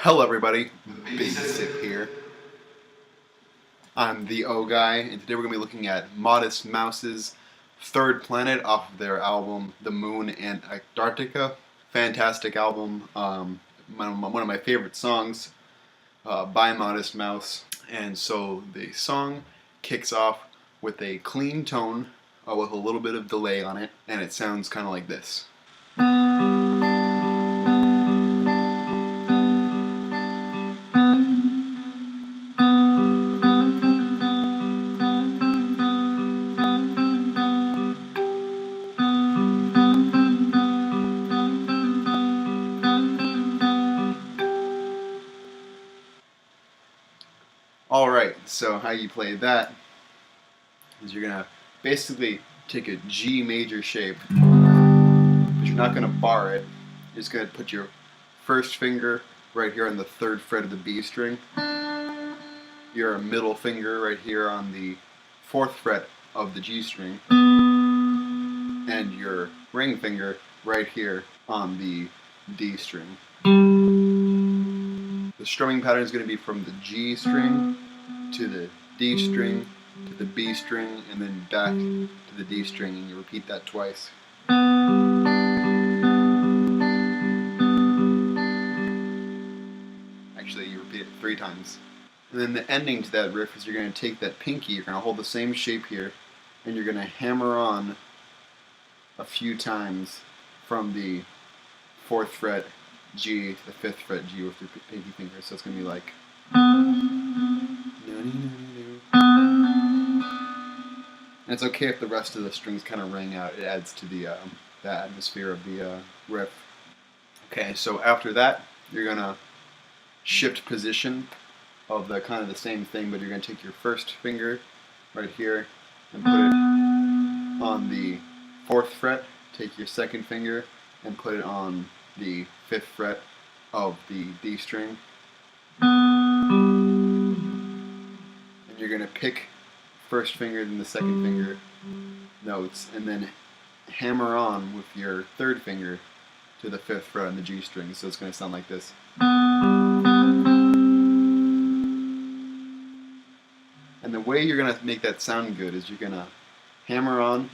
Hello everybody, Basic here. I'm the O Guy, and today we're going to be looking at Modest Mouse's Third Planet off of their album The Moon and Antarctica. Fantastic album, one of my favorite songs by Modest Mouse. And so the song kicks off with a clean tone with a little bit of delay on it, and it sounds kind of like this. Alright, so how you play that is you're going to basically take a G major shape, but you're not going to bar it. You're just going to put your first finger right here on the 3rd fret of the B string, your middle finger right here on the 4th fret of the G string, and your ring finger right here on the D string. The strumming pattern is going to be from the G string to the D string to the B string and then back to the D string, and you repeat that twice. Actually, you repeat it 3 times. And then the ending to that riff is you're going to take that pinky, you're going to hold the same shape here, and you're going to hammer on a few times from the 4th fret G to the 5th fret G with your pinky finger. So it's going to be like. And it's okay if the rest of the strings kind of ring out. It adds to the atmosphere of the riff. Okay, so after that, you're going to shift position of the kind of the same thing, but you're going to take your first finger right here and put it on the 4th fret. Take your second finger and put it on the 5th fret of the D string. And you're going to pick first finger then the second finger notes and then hammer on with your 3rd finger to the 5th fret on the G string. So it's going to sound like this. And the way you're going to make that sound good is you're going to hammer on,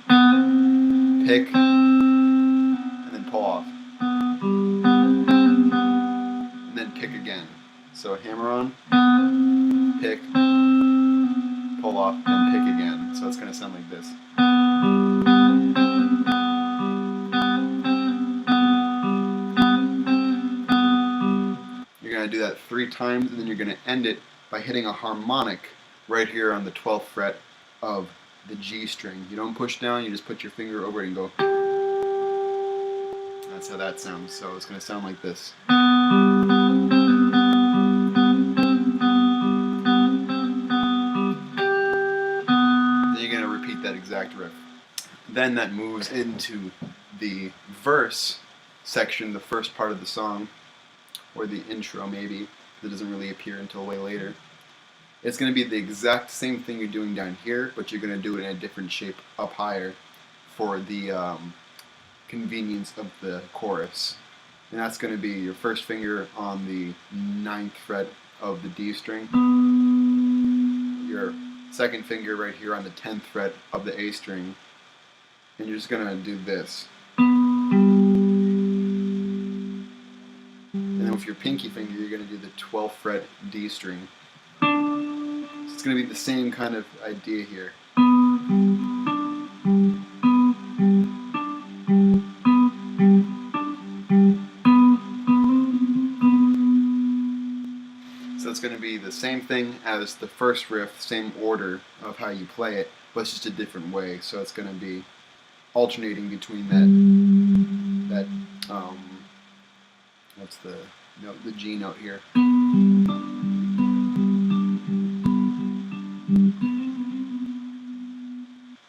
pick, and then pull off. And then pick again. So hammer on, pick, pull off, and pick again. So it's going to sound like this. You're going to do that 3 times, and then you're going to end it by hitting a harmonic right here on the 12th fret of the G string. You don't push down, you just put your finger over it and go. That's how that sounds. So it's going to sound like this. That exact riff. Then that moves into the verse section, the first part of the song, or the intro maybe, that doesn't really appear until way later. It's going to be the exact same thing you're doing down here, but you're going to do it in a different shape up higher for the convenience of the chorus. And that's going to be your first finger on the 9th fret of the D string, your second finger right here on the 10th fret of the A string, and you're just going to do this. And then with your pinky finger, you're going to do the 12th fret D string. So it's going to be the same kind of idea here. So it's going to be the same thing as the first riff, same order of how you play it, but it's just a different way. So it's going to be alternating between that what's the note, the G note here.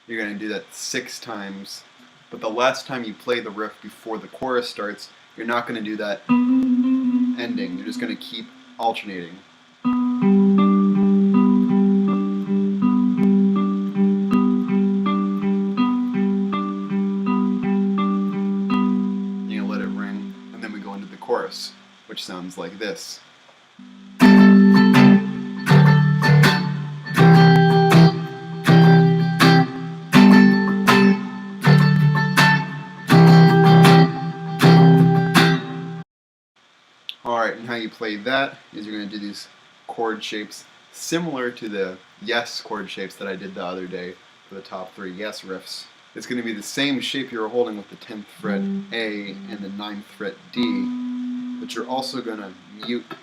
You're going to do that 6 times, but the last time you play the riff before the chorus starts, you're not going to do that ending. You're just going to keep alternating. You're going to let it ring, and then we go into the chorus, which sounds like this. Alright, and how you play that is you're going to do these chord shapes similar to the yes chord shapes that I did the other day for the top 3 yes riffs. It's going to be the same shape you were holding with the 10th fret A and the 9th fret D, but you're also going to mute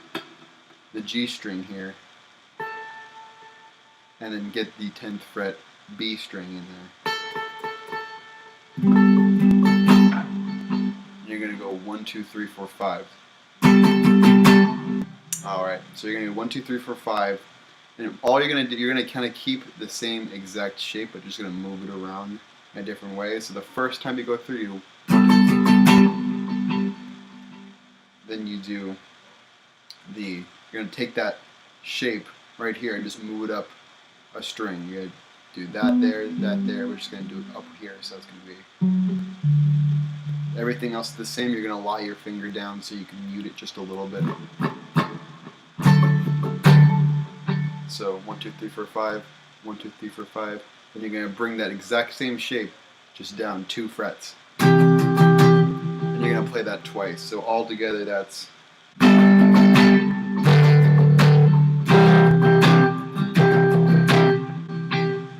the G string here and then get the 10th fret B string in there. You're going to go 1, 2, 3, 4, 5. Alright, so you're going to do 1, 2, 3, 4, 5. And all you're going to do, you're going to kind of keep the same exact shape, but just going to move it around in a different way. So the first time you go through, you then you do you're going to take that shape right here and just move it up a string. You're going to do that there, that there. We're just going to do it up here, so it's going to be everything else is the same. You're going to lie your finger down so you can mute it just a little bit. So 1, 2, 3, 4, 5, 1, 2, 3, 4, 5. Then you're going to bring that exact same shape just down 2 frets. And you're going to play that twice. So all together that's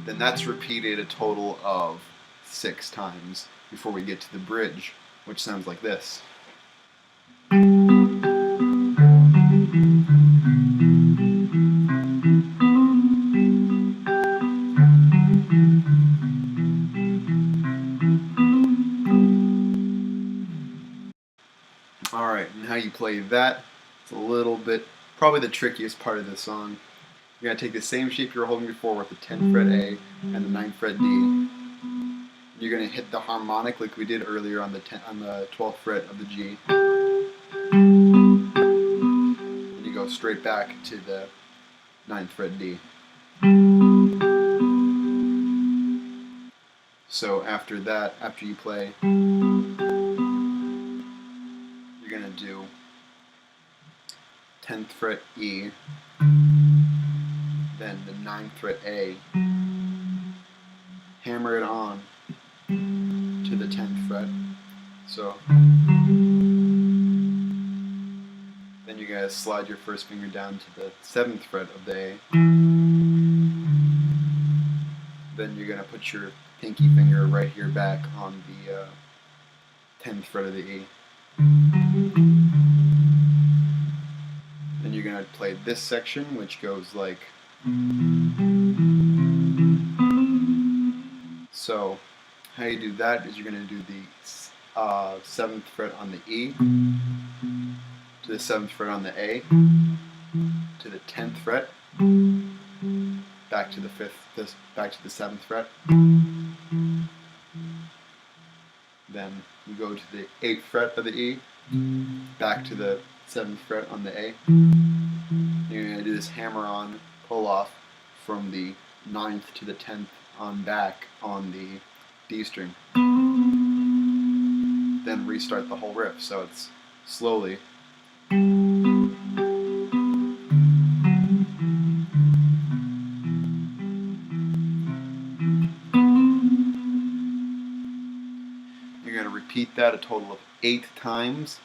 then that's repeated a total of 6 times before we get to the bridge, which sounds like this. Alright, and how you play that, it's a little bit, probably the trickiest part of the song. You're going to take the same shape you were holding before with the 10th fret A and the 9th fret D. You're going to hit the harmonic like we did earlier on the 12th fret of the G. And you go straight back to the 9th fret D. So after that, after you play, you're going to do 10th fret E, then the 9th fret A, hammer it on to the 10th fret. So then you guys slide your first finger down to the 7th fret of the A. Then you're going to put your pinky finger right here back on the 10th fret of the E. Then you're going to play this section, which goes like so. How you do that is you're going to do the 7th fret on the E, to the 7th fret on the A, to the 10th fret, back to the 5th, back to the 7th fret. Then you go to the 8th fret of the E, back to the 7th fret on the A. You're going to do this hammer-on pull-off from the 9th to the 10th on back on the D string. Then restart the whole riff, so it's slowly. You're going to repeat that a total of 8 times.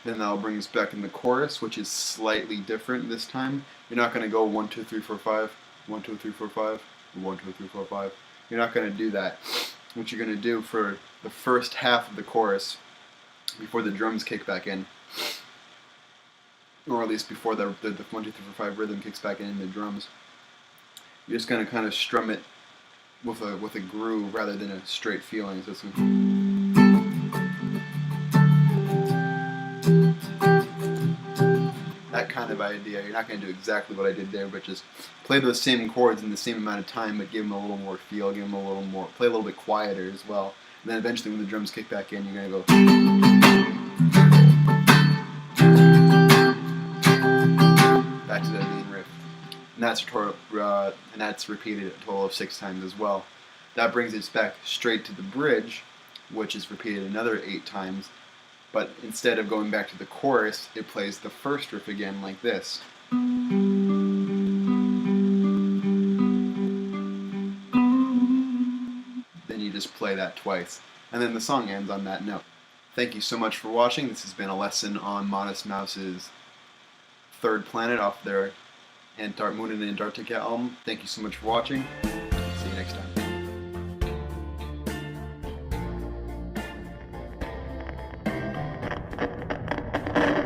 Then that'll bring us back in the chorus, which is slightly different this time. You're not going to go 1, 2, 3, 4, 5, 1, 2, 3, 4, 5, 1, 2, 3, 4, 5. You're not going to do that. What you're going to do for the first half of the chorus, before the drums kick back in, or at least before the 1, 2, 3, 4, 5 rhythm kicks back in the drums, you're just going to kind of strum it with a groove rather than a straight feeling. So it's that kind of idea. You're not going to do exactly what I did there, but just play those same chords in the same amount of time, but give them a little more feel, give them a little more, play a little bit quieter as well. And then eventually when the drums kick back in, you're going to go back to that main riff. And that's repeated a total of 6 times as well. That brings us back straight to the bridge, which is repeated another 8 times. But instead of going back to the chorus, it plays the first riff again like this. Then you just play that twice. And then the song ends on that note. Thank you so much for watching. This has been a lesson on Modest Mouse's Third Planet off their Moon in Antarctica album. Thank you so much for watching. See you next time.